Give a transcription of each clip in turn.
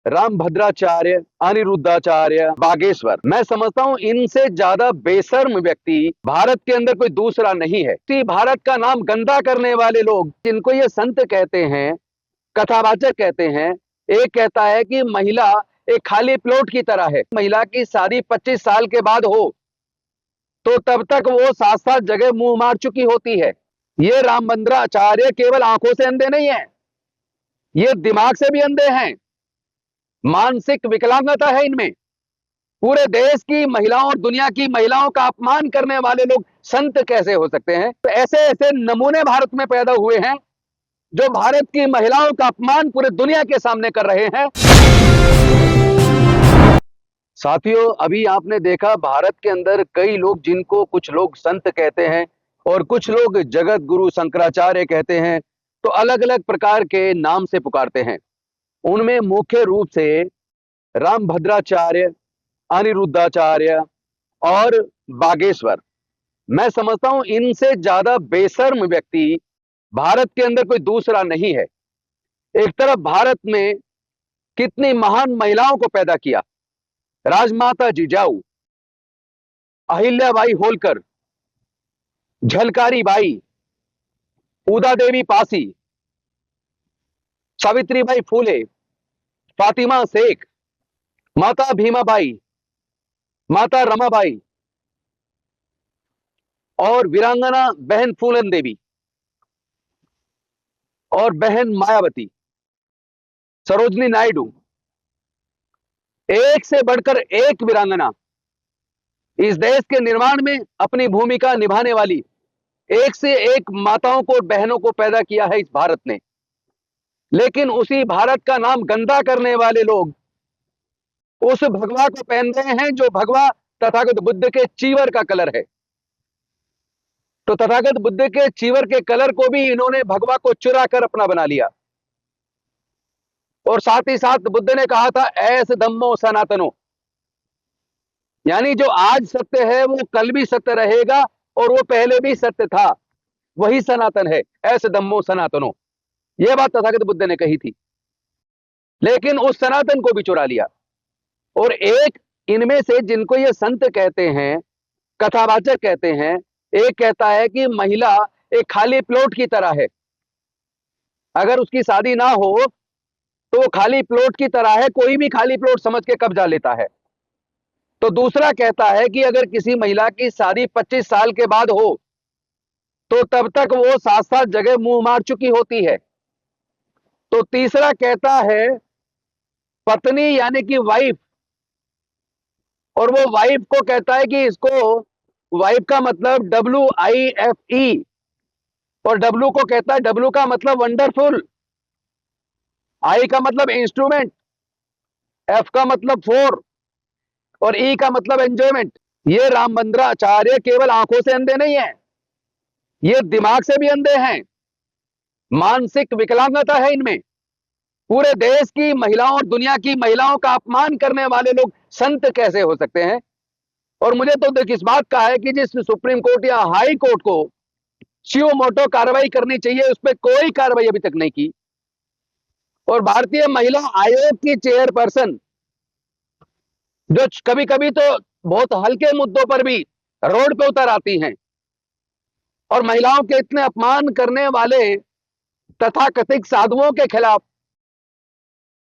रामभद्राचार्य, अनिरुद्धाचार्य, बागेश्वर, मैं समझता हूं इनसे ज्यादा बेशर्म व्यक्ति भारत के अंदर कोई दूसरा नहीं है। भारत का नाम गंदा करने वाले लोग जिनको ये संत कहते हैं, कथावाचक कहते हैं, एक कहता है कि महिला एक खाली प्लॉट की तरह है। महिला की शादी 25 साल के बाद हो तो तब तक वो 7-7 जगह मुंह मार चुकी होती है। ये रामभद्राचार्य केवल आंखों से अंधे नहीं है, ये दिमाग से भी अंधे हैं। मानसिक विकलांगता है इनमें। पूरे देश की महिलाओं और दुनिया की महिलाओं का अपमान करने वाले लोग संत कैसे हो सकते हैं? तो ऐसे ऐसे नमूने भारत में पैदा हुए हैं जो भारत की महिलाओं का अपमान पूरे दुनिया के सामने कर रहे हैं। साथियों, अभी आपने देखा भारत के अंदर कई लोग जिनको कुछ लोग संत कहते हैं और कुछ लोग जगत गुरु शंकराचार्य कहते हैं, तो अलग अलग प्रकार के नाम से पुकारते हैं। उनमें मुख्य रूप से रामभद्राचार्य, अनिरुद्धाचार्य और बागेश्वर, मैं समझता हूं इनसे ज्यादा बेशर्म व्यक्ति भारत के अंदर कोई दूसरा नहीं है। एक तरफ भारत में कितनी महान महिलाओं को पैदा किया, राजमाता जिजाऊ, अहिल्याबाई होलकर, झलकारी बाई, उदा देवी पासी, सावित्रीबाई फूले, फातिमा शेख, माता भीमाबाई, माता रमाबाई और वीरांगना बहन फूलन देवी और बहन मायावती, सरोजनी नायडू, एक से बढ़कर एक वीरांगना इस देश के निर्माण में अपनी भूमिका निभाने वाली एक से एक माताओं को, बहनों को पैदा किया है इस भारत ने। लेकिन उसी भारत का नाम गंदा करने वाले लोग उस भगवा को पहन रहे हैं जो भगवा तथागत बुद्ध के चीवर का कलर है। तो तथागत बुद्ध के चीवर के कलर को भी इन्होंने भगवा को चुरा कर अपना बना लिया। और साथ ही साथ बुद्ध ने कहा था ऐस धम्मो सनातनो, यानी जो आज सत्य है वो कल भी सत्य रहेगा और वो पहले भी सत्य था, वही सनातन है। ऐस धम्मो सनातनो, यह बात तथागत बुद्ध ने कही थी। लेकिन उस सनातन को भी चुरा लिया। और एक इनमें से जिनको ये संत कहते हैं, कथावाचक कहते हैं, एक कहता है कि महिला एक खाली प्लॉट की तरह है, अगर उसकी शादी ना हो तो वो खाली प्लॉट की तरह है, कोई भी खाली प्लॉट समझ के कब्जा लेता है। तो दूसरा कहता है कि अगर किसी महिला की शादी 25 साल के बाद हो तो तब तक वो 7-7 जगह मुंह मार चुकी होती है। तो तीसरा कहता है पत्नी यानी कि वाइफ, और वो वाइफ को कहता है कि इसको, वाइफ का मतलब WIFE, और डब्ल्यू को कहता है, डब्ल्यू का मतलब वंडरफुल, आई का मतलब इंस्ट्रूमेंट, एफ का मतलब फोर और ई का मतलब एंजॉयमेंट। ये रामभद्राचार्य केवल आंखों से अंधे नहीं है, ये दिमाग से भी अंधे हैं। मानसिक विकलांगता है इनमें। पूरे देश की महिलाओं और दुनिया की महिलाओं का अपमान करने वाले लोग संत कैसे हो सकते हैं? और मुझे तो देख इस बात का है कि जिस सुप्रीम कोर्ट या हाई कोर्ट को सुओ मोटो कार्रवाई करनी चाहिए, उस पर कोई कार्रवाई अभी तक नहीं की। और भारतीय महिला आयोग की चेयरपर्सन जो कभी कभी तो बहुत हल्के मुद्दों पर भी रोड पे उतर आती हैं और महिलाओं के इतने अपमान करने वाले तथाकथित साधुओं के खिलाफ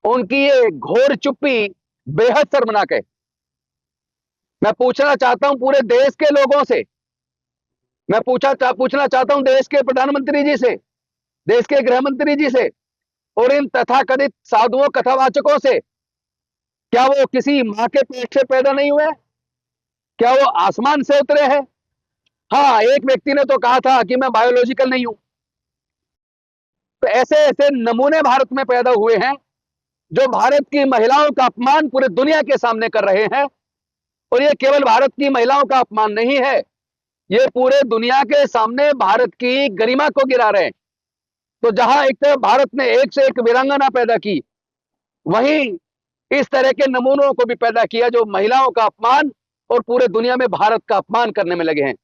उनकी ये घोर चुप्पी बेहद शर्मनाक है। मैं पूछना चाहता हूं पूरे देश के लोगों से, मैं पूछना चाहता हूं देश के प्रधानमंत्री जी से, देश के गृह मंत्री जी से और इन तथाकथित साधुओं कथावाचकों से, क्या वो किसी मां के पेट से पैदा नहीं हुए? क्या वो आसमान से उतरे हैं? हाँ, एक व्यक्ति ने तो कहा था कि मैं बायोलॉजिकल नहीं हूं। तो ऐसे ऐसे नमूने भारत में पैदा हुए हैं जो भारत की महिलाओं का अपमान पूरे दुनिया के सामने कर रहे हैं। और ये केवल भारत की महिलाओं का अपमान नहीं है, ये पूरे दुनिया के सामने भारत की गरिमा को गिरा रहे हैं। तो जहां एक तरफ भारत ने एक से एक वीरांगना पैदा की, वहीं इस तरह के नमूनों को भी पैदा किया जो महिलाओं का अपमान और पूरे दुनिया में भारत का अपमान करने में लगे हैं।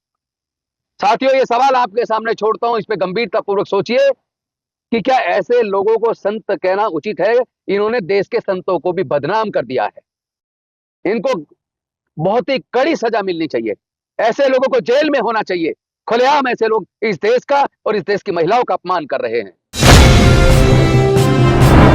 साथियों, ये सवाल आपके सामने छोड़ता हूं, इस पे गंभीरतापूर्वक सोचिए कि क्या ऐसे लोगों को संत कहना उचित है? इन्होंने देश के संतों को भी बदनाम कर दिया है। इनको बहुत ही कड़ी सजा मिलनी चाहिए। ऐसे लोगों को जेल में होना चाहिए। खुलेआम ऐसे लोग इस देश का और इस देश की महिलाओं का अपमान कर रहे हैं।